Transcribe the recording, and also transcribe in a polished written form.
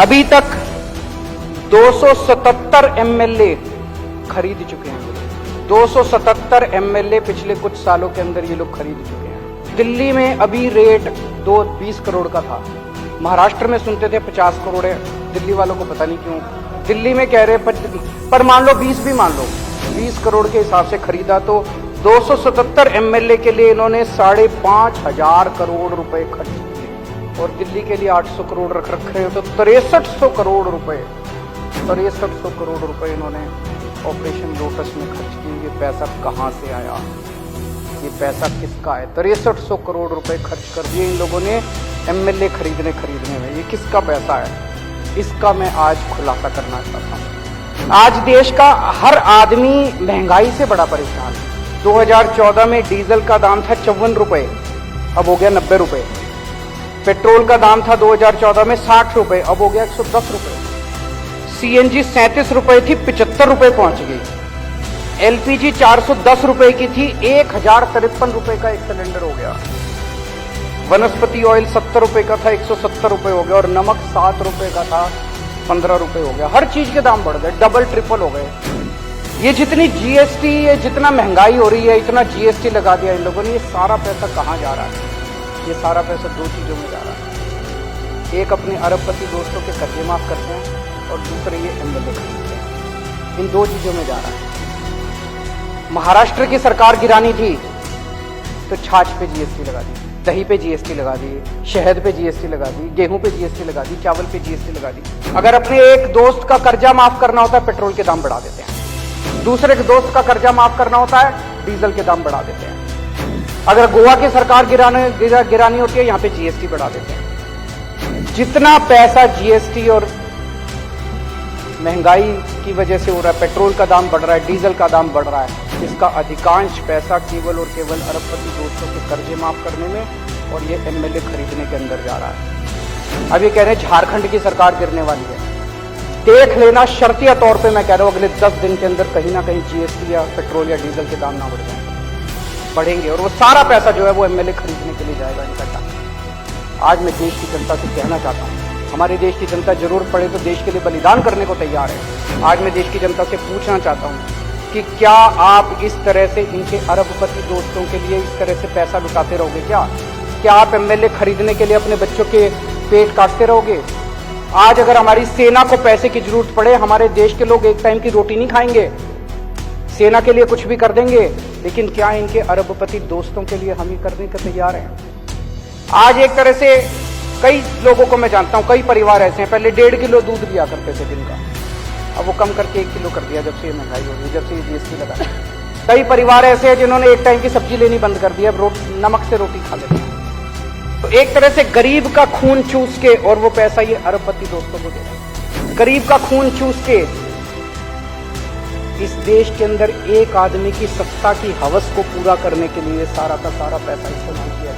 अभी तक 277 एमएलए खरीद चुके हैं। 277 एमएलए पिछले कुछ सालों के अंदर ये लोग खरीद चुके हैं। दिल्ली में अभी रेट 20 करोड़ का था, महाराष्ट्र में सुनते थे 50 करोड़ है। दिल्ली वालों को पता नहीं क्यों दिल्ली में कह रहे पर मान लो 20 भी मान लो, 20 करोड़ के हिसाब से खरीदा तो 277 एमएलए के लिए इन्होंने 5,500 करोड़ रुपए खर्च किए और दिल्ली के लिए 800 करोड़ रख रखे हो तो 6300 करोड़ रुपए, 6300 करोड़ रुपए इन्होंने ऑपरेशन लोटस में खर्च किए। ये पैसा कहां से आया, ये पैसा किसका है? 6300 करोड़ रुपए खर्च कर दिए इन लोगों ने एमएलए खरीदने में। ये किसका पैसा है? इसका मैं आज खुलासा करना चाहता हूं। आज देश का हर आदमी महंगाई से बड़ा परेशान है। 2014 में डीजल का दाम था 54 रुपए, अब हो गया 90 रुपए। पेट्रोल का दाम था 2014 में 60 रुपए, अब हो गया 110 रुपए। सीएनजी 37 रुपए थी, 75 रुपए पहुंच गई। एलपीजी 410 रुपए की थी, 1053 रुपए का एक सिलेंडर हो गया। वनस्पति ऑयल 70 रुपए का था, 170 रुपए हो गया। और नमक 7 रुपए का था, 15 रुपए हो गया। हर चीज के दाम बढ़ गए, डबल ट्रिपल हो गए। ये जितनी जीएसटी, ये जितना महंगाई हो रही है, इतना जीएसटी लगा दिया इन लोगों ने। ये सारा पैसा कहां जा रहा है? ये सारा पैसा दो चीजों में जा रहा है। एक अपने अरबपति दोस्तों के कर्जे माफ करते हैं और दूसरे ये एमएलए खरीदते हैं। इन दो चीजों में जा रहा है। महाराष्ट्र की सरकार गिरानी थी तो छाछ पे जीएसटी लगा दी, दही पे जीएसटी लगा दी, शहद पे जीएसटी लगा दी, गेहूं पे जीएसटी लगा दी, चावल पे जीएसटी लगा दी। अगर अपने एक दोस्त का कर्जा माफ करना होता है, पेट्रोल के दाम बढ़ा देते हैं। दूसरे के दोस्त का कर्जा माफ करना होता है, डीजल के दाम बढ़ा देते हैं। अगर गोवा की सरकार गिरानी होती है, यहां पे जीएसटी बढ़ा देते हैं। जितना पैसा जीएसटी और महंगाई की वजह से हो रहा है, पेट्रोल का दाम बढ़ रहा है, डीजल का दाम बढ़ रहा है, इसका अधिकांश पैसा केवल और केवल अरबपति दोस्तों के कर्जे माफ करने में और ये एमएलए खरीदने के अंदर जा रहा है। अब ये कह रहे हैं झारखंड की सरकार गिरने वाली है। देख लेना, शर्तिया तौर पे मैं कह रहा हूं, अगले 10 दिन के अंदर कहीं ना कहीं जीएसटी या पेट्रोल या डीजल के दाम ना बढ़ जाएंगे, बढ़ेंगे और वो सारा पैसा जो है वो एमएलए खरीदने के लिए जाएगा इनका। आज मैं देश की जनता से कहना चाहता हूं, हमारे देश की जनता जरूरत पड़े तो देश के लिए बलिदान करने को तैयार है। आज मैं देश की जनता से पूछना चाहता हूं कि क्या आप इस तरह से इनके अरबपति दोस्तों के लिए इस तरह से पैसा लुटाते रहोगे? क्या आप एमएलए खरीदने के लिए अपने बच्चों के पेट काटते रहोगे? आज अगर हमारी सेना को पैसे की जरूरत पड़े, हमारे देश के लोग एक टाइम की रोटी नहीं खाएंगे, सेना के लिए कुछ भी कर देंगे, लेकिन क्या इनके अरबपति दोस्तों के लिए हम ही करने को तैयार हैं? आज एक तरह से कई लोगों को मैं जानता हूं, कई परिवार ऐसे हैं, पहले 1.5 किलो दूध लिया करते थे दिन का, अब वो कम करके 1 किलो कर दिया जब से ये महंगाई हो गई, जब से ये जीएसटी लगा। कई परिवार ऐसे हैं जिन्होंने एक टाइम की सब्जी लेनी बंद कर दी, अब नमक से रोटी खा लेते हैं। तो एक तरह से गरीब का खून चूस के और वो पैसा ये अरबपति दोस्तों को दे रहा है। गरीब का खून चूस के इस देश के अंदर एक आदमी की सत्ता की हवस को पूरा करने के लिए सारा का सारा पैसा इस्तेमाल किया